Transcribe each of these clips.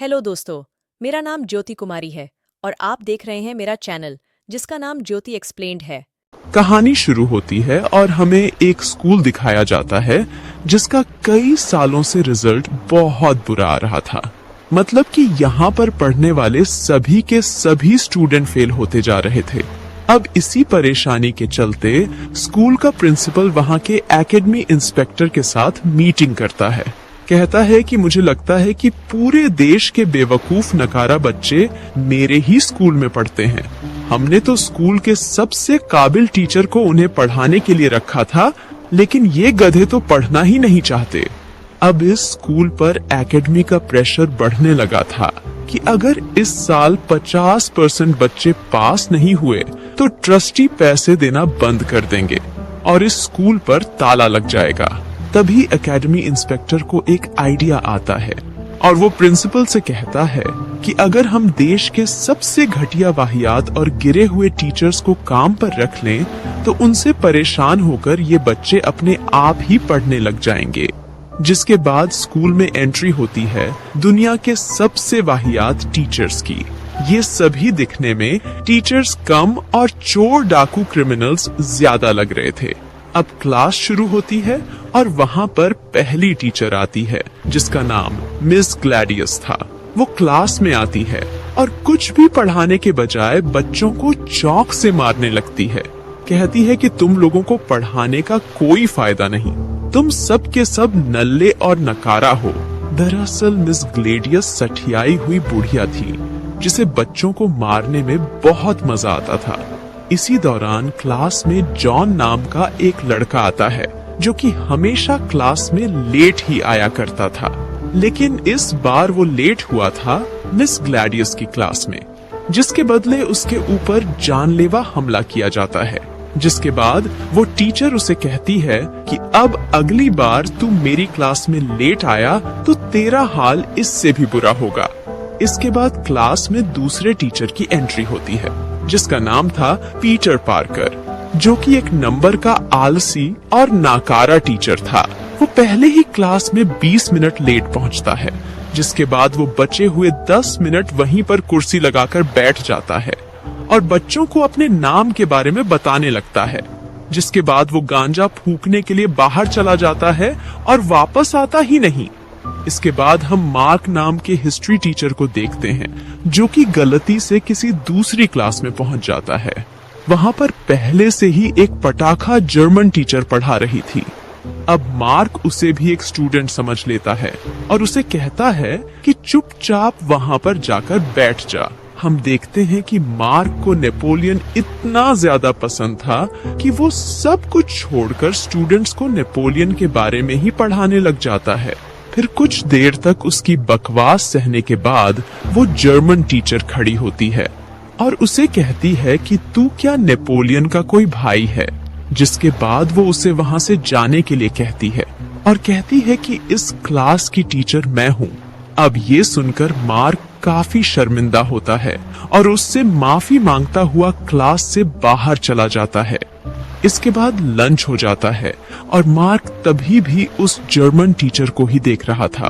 Hello दोस्तों, मेरा नाम ज्योति कुमारी है और आप देख रहे हैं मेरा चैनल जिसका नाम ज्योति एक्सप्लेन्ड है। कहानी शुरू होती है और हमें एक स्कूल दिखाया जाता है जिसका कई सालों से रिजल्ट बहुत बुरा आ रहा था। मतलब कि यहाँ पर पढ़ने वाले सभी के सभी स्टूडेंट फेल होते जा रहे थे। अब इसी परेशानी के चलते स्कूल का प्रिंसिपल वहाँ के एकेडमी इंस्पेक्टर के साथ मीटिंग करता है। कहता है कि मुझे लगता है कि पूरे देश के बेवकूफ नकारा बच्चे मेरे ही स्कूल में पढ़ते हैं। हमने तो स्कूल के सबसे काबिल टीचर को उन्हें पढ़ाने के लिए रखा था, लेकिन ये गधे तो पढ़ना ही नहीं चाहते। अब इस स्कूल पर एकेडमी का प्रेशर बढ़ने लगा था कि अगर इस साल 50% बच्चे पास नहीं हुए तो ट्रस्टी पैसे देना बंद कर देंगे और इस स्कूल पर ताला लग जाएगा। तभी एकेडमी इंस्पेक्टर को एक आइडिया आता है और वो प्रिंसिपल से कहता है कि अगर हम देश के सबसे घटिया वाहियात और गिरे हुए टीचर्स को काम पर रख लें तो उनसे परेशान होकर ये बच्चे अपने आप ही पढ़ने लग जाएंगे। जिसके बाद स्कूल में एंट्री होती है दुनिया के सबसे वाहियात टीचर्स की। ये सभी दिखने में टीचर्स कम और चोर डाकू क्रिमिनल्स ज्यादा लग रहे थे। अब क्लास शुरू होती है और वहाँ पर पहली टीचर आती है जिसका नाम मिस ग्लैडियस था। वो क्लास में आती है और कुछ भी पढ़ाने के बजाय बच्चों को चौक से मारने लगती है। कहती है कि तुम लोगों को पढ़ाने का कोई फायदा नहीं, तुम सब के सब नल्ले और नकारा हो। दरअसल मिस ग्लैडियस सठियाई हुई बुढ़िया थी जिसे बच्चों को मारने में बहुत मजा आता था। इसी दौरान क्लास में जॉन नाम का एक लड़का आता है जो कि हमेशा क्लास में लेट ही आया करता था, लेकिन इस बार वो लेट हुआ था मिस ग्लैडियस की क्लास में, जिसके बदले उसके ऊपर जानलेवा हमला किया जाता है। जिसके बाद वो टीचर उसे कहती है कि अब अगली बार तू मेरी क्लास में लेट आया तो तेरा हाल इससे भी बुरा होगा। इसके बाद क्लास में दूसरे टीचर की एंट्री होती है जिसका नाम था पीटर पार्कर, जो कि एक नंबर का आलसी और नाकारा टीचर था। वो पहले ही क्लास में 20 मिनट लेट पहुंचता है, जिसके बाद वो बचे हुए 10 मिनट वहीं पर कुर्सी लगाकर बैठ जाता है और बच्चों को अपने नाम के बारे में बताने लगता है। जिसके बाद वो गांजा फूकने के लिए बाहर चला जाता है और वापस आता ही नहीं। इसके बाद हम मार्क नाम के हिस्ट्री टीचर को देखते हैं जो कि गलती से किसी दूसरी क्लास में पहुंच जाता है। वहां पर पहले से ही एक पटाखा जर्मन टीचर पढ़ा रही थी। अब मार्क उसे भी एक स्टूडेंट समझ लेता है और उसे कहता है कि चुपचाप वहां पर जाकर बैठ जा। हम देखते हैं कि मार्क को नेपोलियन इतना ज्यादा पसंद था कि वो सब कुछ छोड़कर स्टूडेंट्स को नेपोलियन के बारे में ही पढ़ाने लग जाता है। फिर कुछ देर तक उसकी बकवास सहने के बाद वो जर्मन टीचर खड़ी होती है और उसे कहती है कि तू क्या नेपोलियन का कोई भाई है। जिसके बाद वो उसे वहां से जाने के लिए कहती है और कहती है कि इस क्लास की टीचर मैं हूँ। अब ये सुनकर मार्क काफी शर्मिंदा होता है और उससे माफी मांगता हुआ क्लास से बाहर चला जाता है। इसके बाद लंच हो जाता है और मार्क तभी भी उस जर्मन टीचर को ही देख रहा था।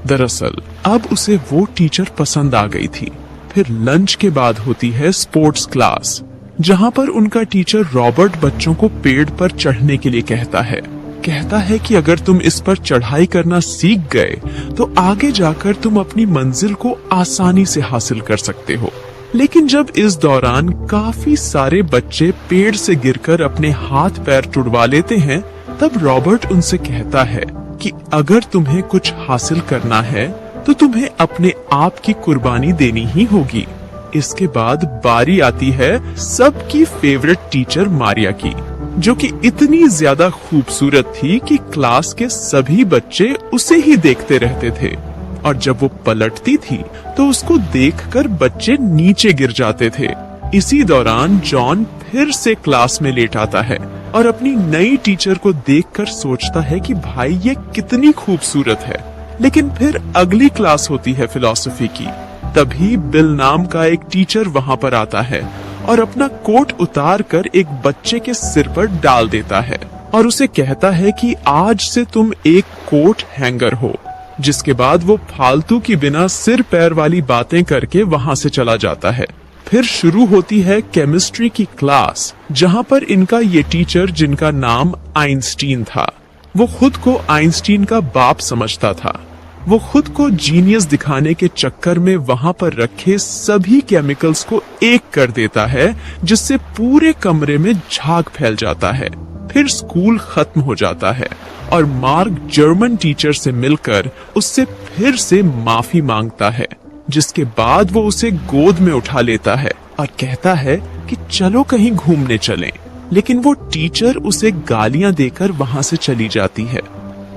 दरअसल अब उसे वो टीचर पसंद आ गई थी। फिर लंच के बाद होती है स्पोर्ट्स क्लास, जहाँ पर उनका टीचर रॉबर्ट बच्चों को पेड़ पर चढ़ने के लिए कहता है कि अगर तुम इस पर चढ़ाई करना सीख गए तो आगे जाकर तुम अपनी मंजिल को आसानी से हासिल कर सकते हो। लेकिन जब इस दौरान काफी सारे बच्चे पेड़ से गिरकर अपने हाथ पैर तुड़वा लेते हैं, तब रॉबर्ट उनसे कहता है कि अगर तुम्हें कुछ हासिल करना है तो तुम्हें अपने आप की कुर्बानी देनी ही होगी। इसके बाद बारी आती है सबकी फेवरेट टीचर मारिया की, जो कि इतनी ज्यादा खूबसूरत थी कि क्लास के सभी बच्चे उसे ही देखते रहते थे और जब वो पलटती थी तो उसको देखकर बच्चे नीचे गिर जाते थे। इसी दौरान जॉन फिर से क्लास में लेट आता है और अपनी नई टीचर को देखकर सोचता है कि भाई ये कितनी खूबसूरत है। लेकिन फिर अगली क्लास होती है फिलॉसफी की। तभी बिल नाम का एक टीचर वहां पर आता है और अपना कोट उतार कर एक बच्चे के सिर पर डाल देता है और उसे कहता है कि आज से तुम एक कोट हैंगर हो। जिसके बाद वो फालतू की बिना सिर पैर वाली बातें करके वहां से चला जाता है। फिर शुरू होती है केमिस्ट्री की क्लास, जहां पर इनका ये टीचर, जिनका नाम आइंस्टीन था, वो खुद को आइंस्टीन का बाप समझता था। वो खुद को जीनियस दिखाने के चक्कर में वहां पर रखे सभी केमिकल्स को एक कर देता है, जिससे पूरे कमरे में झाग फैल जाता है। फिर स्कूल खत्म हो जाता है और मार्क जर्मन टीचर से मिलकर उससे फिर से माफी मांगता है, जिसके बाद वो उसे गोद में उठा लेता है और कहता है कि चलो कहीं घूमने चलें। लेकिन वो टीचर उसे गालियां देकर वहां से चली जाती है।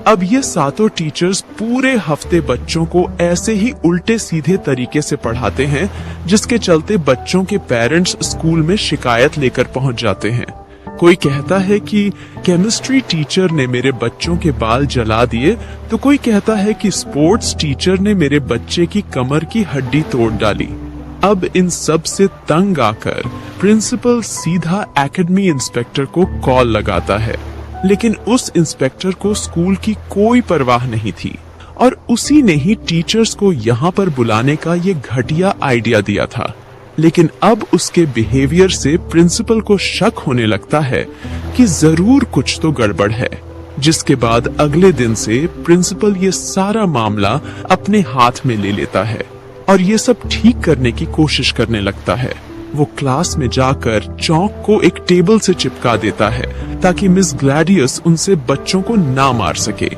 अब ये सातों टीचर्स पूरे हफ्ते बच्चों को ऐसे ही उल्टे सीधे तरीके से पढ़ाते हैं, जिसके चलते बच्चों के पेरेंट्स स्कूल में शिकायत लेकर पहुंच जाते हैं। कोई कहता है कि केमिस्ट्री टीचर ने मेरे बच्चों के बाल जला दिए, तो कोई कहता है कि स्पोर्ट्स टीचर ने मेरे बच्चे की कमर की हड्डी तोड़ डाली। अब इन सब से तंग आकर प्रिंसिपल सीधा एकेडमी इंस्पेक्टर को कॉल लगाता है, लेकिन उस इंस्पेक्टर को स्कूल की कोई परवाह नहीं थी और उसी ने ही टीचर्स को यहाँ पर बुलाने का ये घटिया आइडिया दिया था। लेकिन अब उसके बिहेवियर से प्रिंसिपल को शक होने लगता है कि जरूर कुछ तो गड़बड़ है, जिसके बाद अगले दिन से प्रिंसिपल ये सारा मामला अपने हाथ में ले लेता है और ये सब ठीक करने की कोशिश करने लगता है। वो क्लास में जाकर चौक को एक टेबल से चिपका देता है ताकि मिस ग्लैडियस उनसे बच्चों को ना मार सके।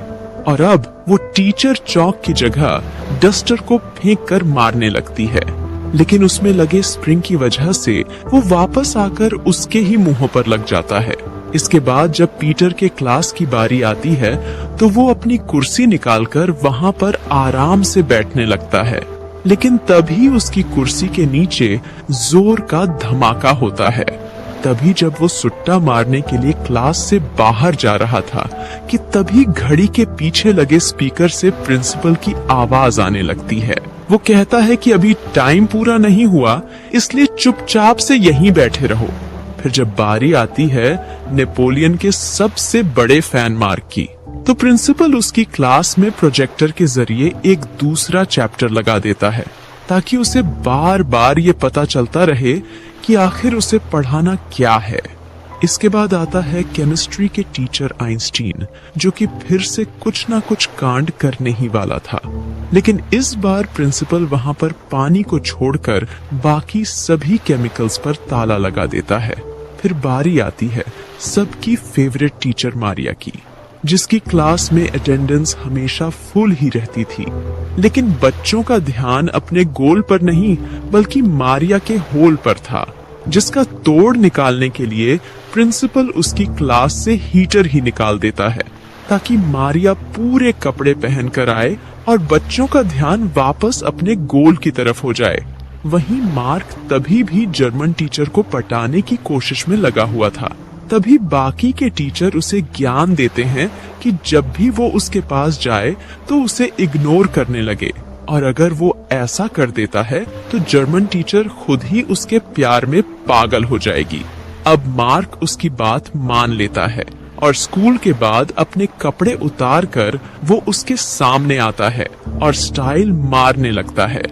और अब वो टीचर चौक की जगह डस्टर को फेंक कर मारने लगती है, लेकिन उसमें लगे स्प्रिंग की वजह से वो वापस आकर उसके ही मुंह पर लग जाता है। इसके बाद जब पीटर के क्लास की बारी आती है तो वो अपनी कुर्सी निकालकर वहां पर आराम से बैठने लगता है, लेकिन तभी उसकी कुर्सी के नीचे जोर का धमाका होता है। तभी जब वो सुट्टा मारने के लिए क्लास से बाहर जा रहा था कि तभी घड़ी के पीछे लगे स्पीकर से प्रिंसिपल की आवाज आने लगती है। वो कहता है कि अभी टाइम पूरा नहीं हुआ, इसलिए चुपचाप से यहीं बैठे रहो। फिर जब बारी आती है नेपोलियन के सबसे बड़े फैन मार्क की, तो प्रिंसिपल उसकी क्लास में प्रोजेक्टर के जरिए एक दूसरा चैप्टर लगा देता है ताकि उसे बार बार ये पता चलता रहे कि आखिर उसे पढ़ाना क्या है। इसके बाद आता है केमिस्ट्री के टीचर आइंस्टीन, जो कि फिर से कुछ ना कुछ कांड करने ही वाला था। लेकिन इस बार प्रिंसिपल वहां पर पानी को छोड़कर बाकी सभी केमिकल्स पर ताला लगा देता है। फिर बारी आती है सबकी फेवरेट टीचर मारिया की, जिसकी क्लास में अटेंडेंस हमेशा फुल ही रहती थी। लेकिन बच्चों का ध्यान अपने गोल पर नहीं बल्कि मारिया के होल पर था, जिसका तोड़ निकालने के लिए प्रिंसिपल उसकी क्लास से हीटर ही निकाल देता है ताकि मारिया पूरे कपड़े पहनकर आए और बच्चों का ध्यान वापस अपने गोल की तरफ हो जाए। वहीं मार्क तभी भी जर्मन टीचर को पटाने की कोशिश में लगा हुआ था। तभी बाकी के टीचर उसे ज्ञान देते हैं कि जब भी वो उसके पास जाए तो उसे इग्नोर करने लगे, और अगर वो ऐसा कर देता है तो जर्मन टीचर खुद ही उसके प्यार में पागल हो जाएगी। अब मार्क उसकी बात मान लेता है और स्कूल के बाद अपने कपड़े उतार कर वो उसके सामने आता है और स्टाइल मारने लगता है।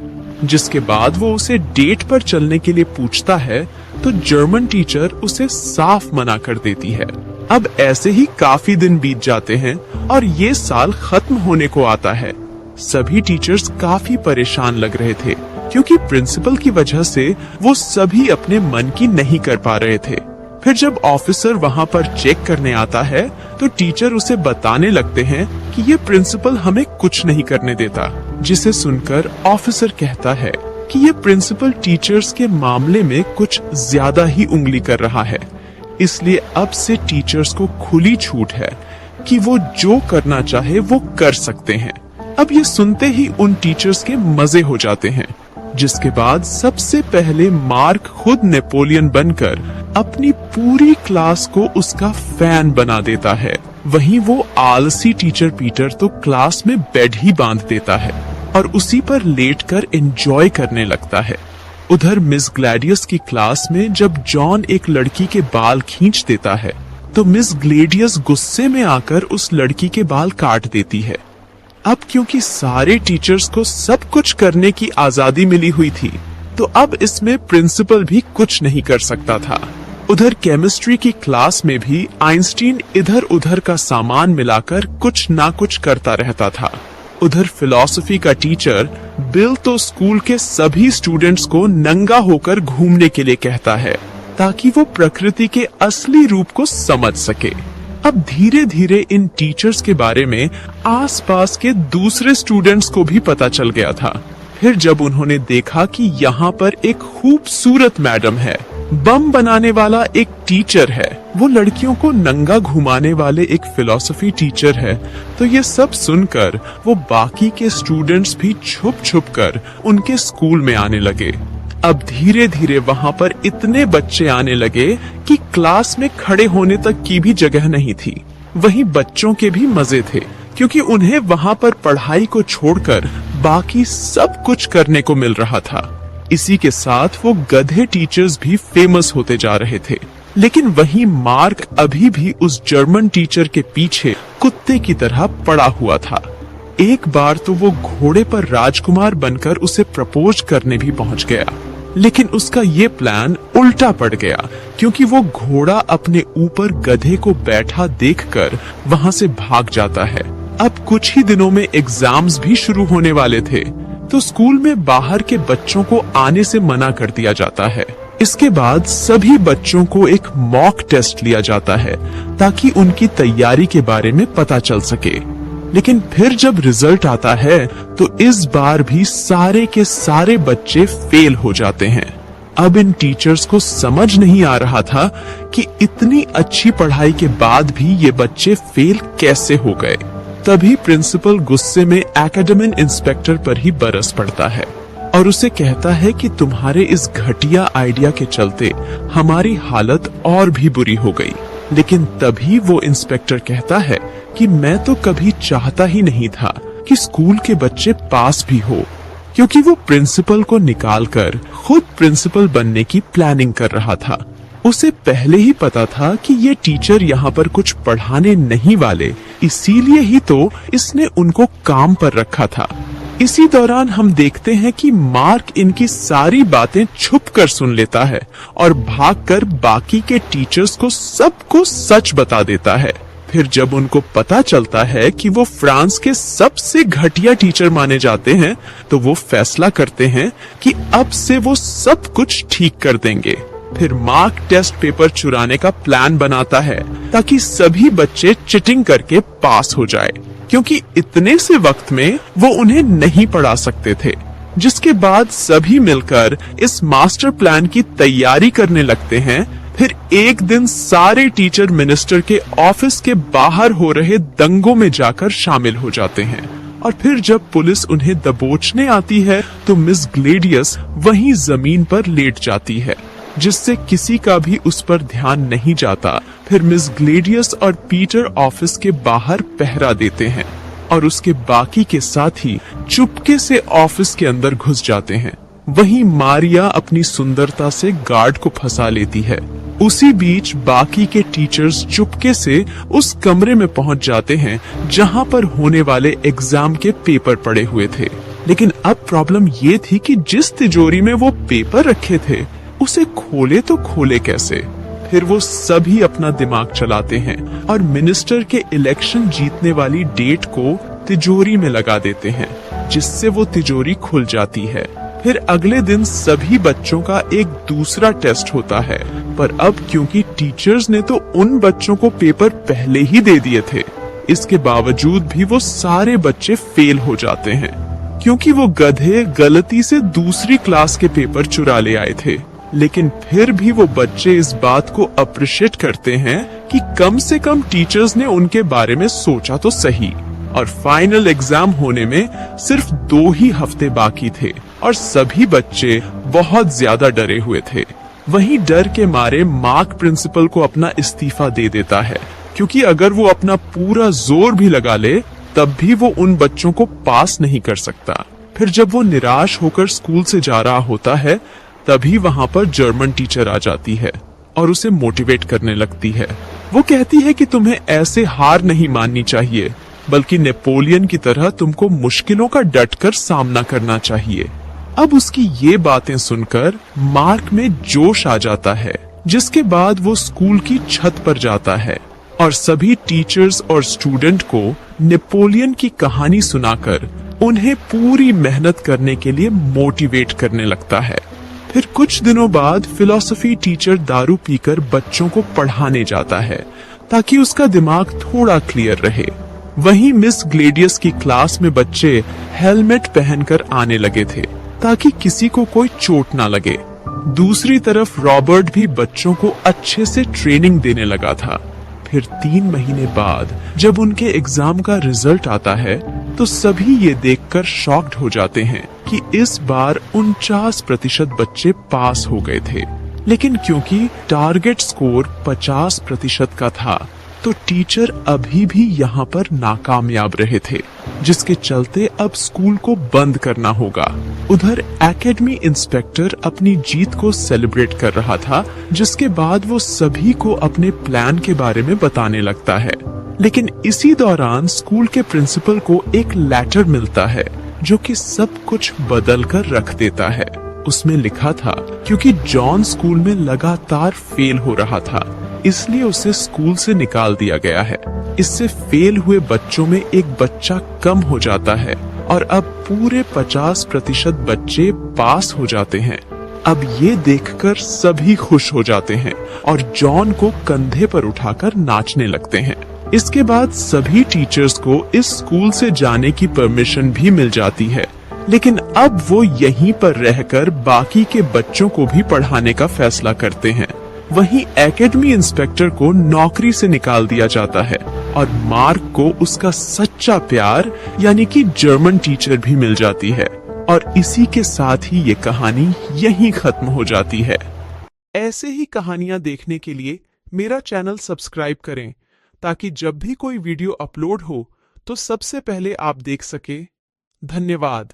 जिसके बाद वो उसे डेट पर चलने के लिए पूछता है तो जर्मन टीचर उसे साफ मना कर देती है। अब ऐसे ही काफी दिन बीत जाते हैं और ये साल खत्म होने को आता है। सभी टीचर्स काफी परेशान लग रहे थे क्योंकि प्रिंसिपल की वजह से वो सभी अपने मन की नहीं कर पा रहे थे। फिर जब ऑफिसर वहां पर चेक करने आता है तो टीचर उसे बताने लगते हैं कि ये प्रिंसिपल हमें कुछ नहीं करने देता, जिसे सुनकर ऑफिसर कहता है कि ये प्रिंसिपल टीचर्स के मामले में कुछ ज्यादा ही उंगली कर रहा है, इसलिए अब से टीचर्स को खुली छूट है कि वो जो करना चाहे वो कर सकते हैं। अब ये सुनते ही उन टीचर्स के मजे हो जाते हैं, जिसके बाद सबसे पहले मार्क खुद नेपोलियन बनकर अपनी पूरी क्लास को उसका फैन बना देता है। वहीं वो आलसी टीचर पीटर तो क्लास में बेड ही बांध देता है और उसी पर लेटकर एंजॉय करने लगता है। उधर मिस ग्लैडियस की क्लास में जब जॉन एक लड़की के बाल खींच देता है तो मिस ग्लैडियस गुस्से में आकर उस लड़की के बाल काट देती है। अब क्योंकि सारे टीचर्स को सब कुछ करने की आजादी मिली हुई थी, तो अब इसमें प्रिंसिपल भी कुछ नहीं कर सकता था। उधर केमिस्ट्री की क्लास में भी आइंस्टीन इधर उधर का सामान मिलाकर कुछ ना कुछ करता रहता था। उधर फिलॉसफी का टीचर बिल तो स्कूल के सभी स्टूडेंट्स को नंगा होकर घूमने के लिए कहता है, ताकि वो प्रकृति के असली रूप को समझ सके। अब धीरे धीरे इन टीचर्स के बारे में आसपास के दूसरे स्टूडेंट्स को भी पता चल गया था। फिर जब उन्होंने देखा कि यहाँ पर एक खूबसूरत मैडम है, बम बनाने वाला एक टीचर है, वो लड़कियों को नंगा घुमाने वाले एक फिलॉसफी टीचर है, तो ये सब सुनकर वो बाकी के स्टूडेंट्स भी छुप छुप कर उनके स्कूल में आने लगे। अब धीरे धीरे वहाँ पर इतने बच्चे आने लगे कि क्लास में खड़े होने तक की भी जगह नहीं थी। वहीं बच्चों के भी मजे थे, क्योंकि उन्हें वहाँ पर पढ़ाई को छोड़कर बाकी सब कुछ करने को मिल रहा था। इसी के साथ वो गधे टीचर्स भी फेमस होते जा रहे थे। लेकिन वहीं मार्क अभी भी उस जर्मन टीचर के पीछे कुत्ते की तरह पड़ा हुआ था। एक बार तो वो घोड़े पर राजकुमार बनकर उसे प्रपोज करने भी पहुंच गया, लेकिन उसका ये प्लान उल्टा पड़ गया, क्योंकि वो घोड़ा अपने ऊपर गधे को बैठा देखकर वहां से भाग जाता है। अब कुछ ही दिनों में एग्जाम्स भी शुरू होने वाले थे, तो स्कूल में बाहर के बच्चों को आने से मना कर दिया जाता है। इसके बाद सभी बच्चों को एक मॉक टेस्ट लिया जाता है, ताकि उनकी तैयारी के बारे में पता चल सके। लेकिन फिर जब रिजल्ट आता है, तो इस बार भी सारे के सारे बच्चे फेल हो जाते हैं। अब इन टीचर्स को समझ नहीं आ रहा था कि इतनी अच्छी पढ़ाई के बाद भी ये बच्चे फेल कैसे हो गए। तभी प्रिंसिपल गुस्से में एकेडमिक इंस्पेक्टर पर ही बरस पड़ता है और उसे कहता है कि तुम्हारे इस घटिया आइडिया के चलते हमारी हालत और भी बुरी हो गई। लेकिन तभी वो इंस्पेक्टर कहता है कि मैं तो कभी चाहता ही नहीं था कि स्कूल के बच्चे पास भी हो, क्योंकि वो प्रिंसिपल को निकालकर खुद प्रिंसिपल बनने की प्लानिंग कर रहा था। उसे पहले ही पता था कि ये टीचर यहाँ पर कुछ पढ़ाने नहीं वाले, इसीलिए ही तो इसने उनको काम पर रखा था। इसी दौरान हम देखते हैं कि मार्क इनकी सारी बातें छुप कर सुन लेता है और भागकर बाकी के टीचर्स को सबको सच बता देता है। फिर जब उनको पता चलता है कि वो फ्रांस के सबसे घटिया टीचर माने जाते हैं, तो वो फैसला करते हैं कि अब से वो सब कुछ ठीक कर देंगे। फिर मार्क टेस्ट पेपर चुराने का प्लान बनाता है, ताकि सभी बच्चे चीटिंग करके पास हो जाए, क्योंकि इतने से वक्त में वो उन्हें नहीं पढ़ा सकते थे। जिसके बाद सभी मिलकर इस मास्टर प्लान की तैयारी करने लगते हैं। फिर एक दिन सारे टीचर मिनिस्टर के ऑफिस के बाहर हो रहे दंगों में जाकर शामिल हो जाते हैं, और फिर जब पुलिस उन्हें दबोचने आती है, तो मिस ग्लेडियस वहीं जमीन पर लेट जाती है, जिससे किसी का भी उस पर ध्यान नहीं जाता। फिर मिस ग्लेडियस और पीटर ऑफिस के बाहर पहरा देते हैं और उसके बाकी के साथी चुपके से ऑफिस के अंदर घुस जाते हैं। वहीं मारिया अपनी सुंदरता से गार्ड को फंसा लेती है। उसी बीच बाकी के टीचर्स चुपके से उस कमरे में पहुंच जाते हैं जहां पर होने वाले एग्जाम के पेपर पड़े हुए थे। लेकिन अब प्रॉब्लम ये थी कि जिस तिजोरी में वो पेपर रखे थे, उसे खोले तो खोले कैसे। फिर वो सभी अपना दिमाग चलाते हैं और मिनिस्टर के इलेक्शन जीतने वाली डेट को तिजोरी में लगा देते हैं, जिससे वो तिजोरी खुल जाती है। फिर अगले दिन सभी बच्चों का एक दूसरा टेस्ट होता है, पर अब क्योंकि टीचर्स ने तो उन बच्चों को पेपर पहले ही दे दिए थे, इसके बावजूद भी वो सारे बच्चे फेल हो जाते हैं, क्योंकि वो गधे गलती से दूसरी क्लास के पेपर चुरा ले आए थे। लेकिन फिर भी वो बच्चे इस बात को अप्रिशिएट करते हैं कि कम से कम टीचर्स ने उनके बारे में सोचा तो सही। और फाइनल एग्जाम होने में सिर्फ 2 ही हफ्ते बाकी थे और सभी बच्चे बहुत ज्यादा डरे हुए थे। वहीं डर के मारे मार्क प्रिंसिपल को अपना इस्तीफा दे देता है, क्योंकि अगर वो अपना पूरा जोर भी लगा ले, तब भी वो उन बच्चों को पास नहीं कर सकता। फिर जब वो निराश होकर स्कूल से जा रहा होता है, तभी वहाँ पर जर्मन टीचर आ जाती है और उसे मोटिवेट करने लगती है। वो कहती है कि तुम्हें ऐसे हार नहीं माननी चाहिए, बल्कि नेपोलियन की तरह तुमको मुश्किलों का डटकर सामना करना चाहिए। अब उसकी ये बातें सुनकर मार्क में जोश आ जाता है, जिसके बाद वो स्कूल की छत पर जाता है और सभी टीचर्स और स्टूडेंट को नेपोलियन की कहानी सुनाकर उन्हें पूरी मेहनत करने के लिए मोटिवेट करने लगता है। फिर कुछ दिनों बाद फिलॉसफी टीचर दारू पीकर बच्चों को पढ़ाने जाता है ताकि उसका दिमाग थोड़ा क्लियर रहे। वहीं मिस ग्लेडियस की क्लास में बच्चे हेलमेट पहनकर आने लगे थे ताकि किसी को कोई चोट ना लगे। दूसरी तरफ रॉबर्ट भी बच्चों को अच्छे से ट्रेनिंग देने लगा था। फिर 3 महीने बाद जब उनके एग्जाम का रिजल्ट आता है तो सभी ये देखकर शॉक्ड हो जाते हैं कि इस बार 49% बच्चे पास हो गए थे। लेकिन क्योंकि टारगेट स्कोर 50% का था तो टीचर अभी भी यहाँ पर नाकामयाब रहे थे, जिसके चलते अब स्कूल को बंद करना होगा। उधर एकेडमी इंस्पेक्टर अपनी जीत को सेलिब्रेट कर रहा था, जिसके बाद वो सभी को अपने प्लान के बारे में बताने लगता है। लेकिन इसी दौरान स्कूल के प्रिंसिपल को एक लेटर मिलता है जो कि सब कुछ बदल कर रख देता है। उसमें लिखा था क्योंकि जॉन स्कूल में लगातार फेल हो रहा था, इसलिए उसे स्कूल से निकाल दिया गया है। इससे फेल हुए बच्चों में एक बच्चा कम हो जाता है और अब पूरे 50% बच्चे पास हो जाते हैं। अब ये देखकर सभी खुश हो जाते हैं और जॉन को कंधे पर उठाकर नाचने लगते हैं। इसके बाद सभी टीचर्स को इस स्कूल से जाने की परमिशन भी मिल जाती है, लेकिन अब वो यहीं पर रहकर बाकी के बच्चों को भी पढ़ाने का फैसला करते हैं। वहीं एकेडमी इंस्पेक्टर को नौकरी से निकाल दिया जाता है और मार्क को उसका सच्चा प्यार यानी कि जर्मन टीचर भी मिल जाती है। और इसी के साथ ही ये कहानी यहीं खत्म हो जाती है। ऐसे ही कहानियां देखने के लिए मेरा चैनल सब्सक्राइब करें ताकि जब भी कोई वीडियो अपलोड हो तो सबसे पहले आप देख सके। धन्यवाद।